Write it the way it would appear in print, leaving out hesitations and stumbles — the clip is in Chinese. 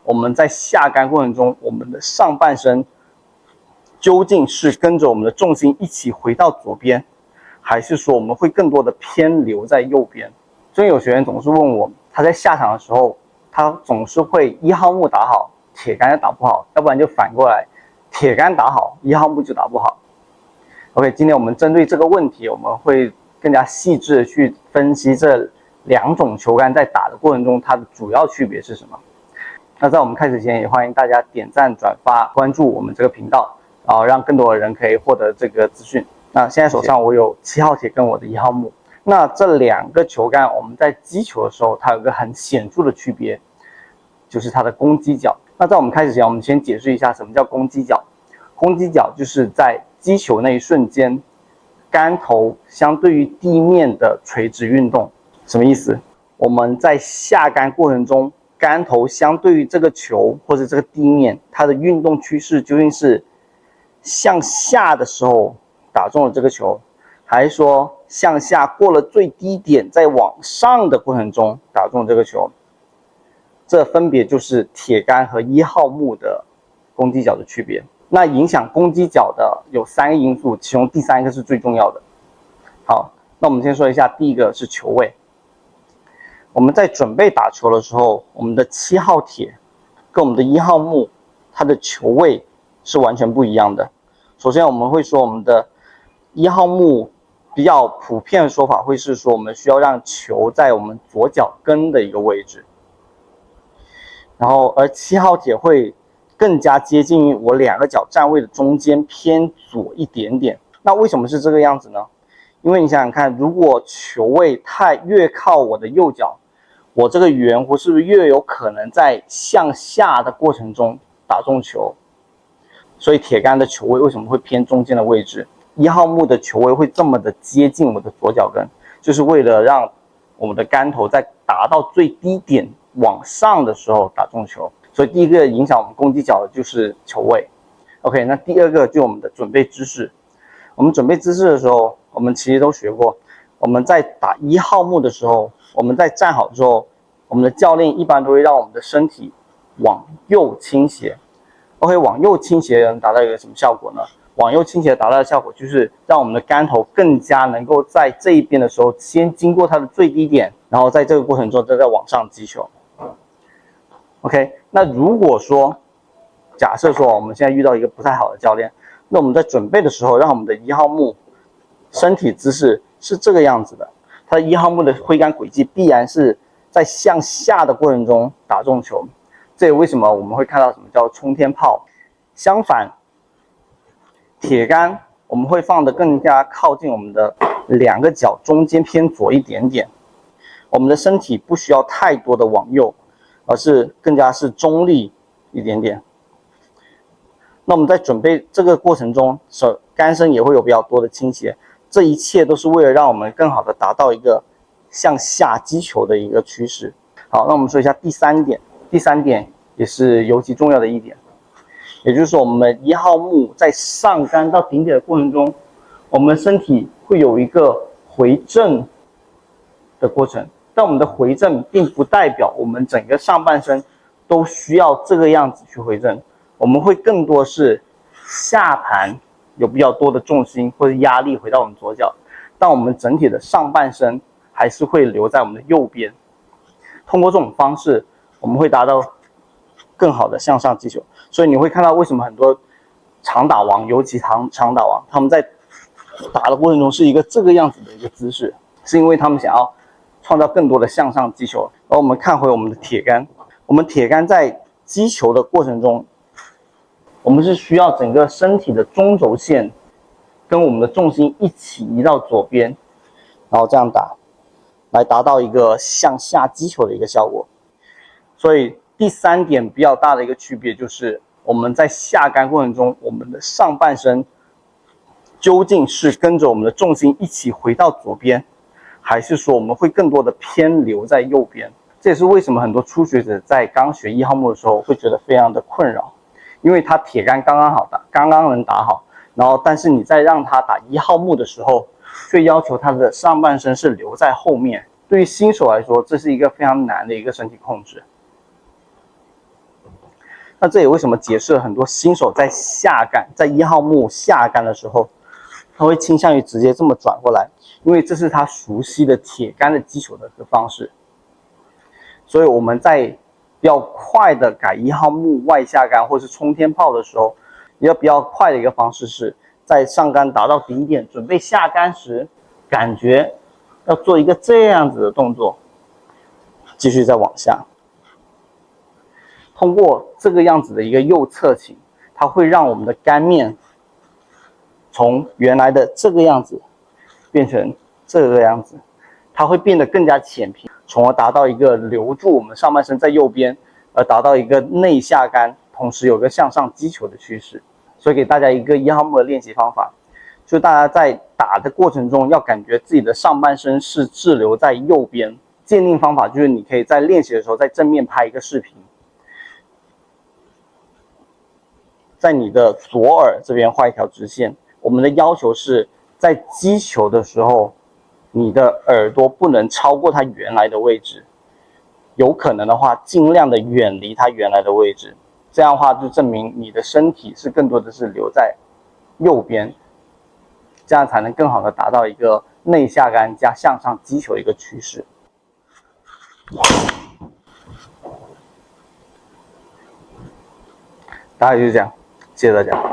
我们在下杆过程中，我们的上半身究竟是跟着我们的重心一起回到左边，还是说我们会更多的偏留在右边？所以有学员总是问我，他在下场的时候，他总是会1号木打好，铁杆打不好，要不然就反过来，铁杆打好，1号木就打不好。OK， 今天我们针对这个问题，我们会更加细致的去分析这2种球杆在打的过程中，它的主要区别是什么。那在我们开始前，也欢迎大家点赞、转发、关注我们这个频道，然后让更多的人可以获得这个资讯。那现在手上我有7号铁跟我的1号木。那这2个球杆，我们在击球的时候，它有一个很显著的区别，就是它的攻击角。那在我们开始前，我们先解释一下什么叫攻击角。攻击角就是在击球那一瞬间，杆头相对于地面的垂直运动。什么意思？我们在下杆过程中，杆头相对于这个球或者这个地面，它的运动趋势究竟是向下的时候打中了这个球，还是说向下过了最低点，在往上的过程中打中这个球？这分别就是铁杆和1号木的攻击角的区别。那影响攻击角的有3个因素，其中第3个是最重要的。好，那我们先说一下，第一个是球位。我们在准备打球的时候，我们的7号铁跟我们的1号木，它的球位是完全不一样的。首先我们会说，我们的1号木比较普遍的说法会是说，我们需要让球在我们左脚跟的一个位置，然后而7号铁会更加接近于我2个脚站位的中间，偏左一点点。那为什么是这个样子呢？因为你想想看，如果球位越靠我的右脚，我这个圆弧是不是越有可能在向下的过程中打中球？所以铁杆的球位为什么会偏中间的位置？1号木的球位会这么的接近我的左脚跟，就是为了让我们的杆头在达到最低点往上的时候打中球。所以第一个影响我们攻击角的就是球位。OK， 那第2个就是我们的准备姿势。我们准备姿势的时候，我们其实都学过，我们在打1号木的时候，我们在站好之后，我们的教练一般都会让我们的身体往右倾斜。OK， 往右倾斜能达到一个什么效果呢？往右倾斜达到的效果就是让我们的杆头更加能够在这一边的时候，先经过它的最低点，然后在这个过程中再往上击球。OK， 那如果说假设说我们现在遇到一个不太好的教练，那我们在准备的时候，让我们的1号木身体姿势是这个样子的，它的1号木的挥杆轨迹必然是在向下的过程中打中球。这也为什么我们会看到什么叫冲天炮。相反，铁杆我们会放得更加靠近我们的2个脚中间偏左一点点，我们的身体不需要太多的往右，而是更加是中立一点点。那我们在准备这个过程中，杆身也会有比较多的倾斜，这一切都是为了让我们更好的达到一个向下击球的一个趋势。好，那我们说一下第3点，第3点也是尤其重要的一点，也就是说我们1号木在上杆到顶点的过程中，我们身体会有一个回正的过程，但我们的回正并不代表我们整个上半身都需要这个样子去回正，我们会更多是下盘有比较多的重心或者压力回到我们左脚，但我们整体的上半身还是会留在我们的右边。通过这种方式，我们会达到更好的向上击球。所以你会看到为什么很多长打王，尤其长打王，他们在打的过程中是一个这个样子的一个姿势，是因为他们想要创造更多的向上击球。而我们看回我们的铁杆，我们铁杆在击球的过程中，我们是需要整个身体的中轴线跟我们的重心一起移到左边，然后这样打，来达到一个向下击球的一个效果。所以第3点比较大的一个区别就是我们在下杆过程中，我们的上半身究竟是跟着我们的重心一起回到左边，还是说我们会更多的偏留在右边？这也是为什么很多初学者在刚学1号木的时候会觉得非常的困扰，因为他铁杆刚刚好打，刚刚能打好，然后但是你在让他打1号木的时候，却要求他的上半身是留在后面。对于新手来说，这是一个非常难的一个身体控制。那这也为什么解释了很多新手在下杆，在1号木下杆的时候，他会倾向于直接这么转过来，因为这是他熟悉的铁杆的击球的方式。所以我们在比较快的改1号木外下杆或是冲天炮的时候，比较快的一个方式是在上杆达到顶点，准备下杆时，感觉要做一个这样子的动作，继续再往下。通过这个样子的一个右侧倾，它会让我们的杆面从原来的这个样子变成这个样子，它会变得更加浅平，从而达到一个留住我们上半身在右边，而达到一个内下杆，同时有个向上击球的趋势。所以给大家一个1号木的练习方法，就大家在打的过程中要感觉自己的上半身是滞留在右边。鉴定方法就是你可以在练习的时候在正面拍一个视频，在你的左耳这边画一条直线。我们的要求是在击球的时候，你的耳朵不能超过它原来的位置，有可能的话尽量的远离它原来的位置。这样的话就证明你的身体是更多的是留在右边，这样才能更好的达到一个内下杆加向上击球的一个趋势。大概就是这样，谢谢大家。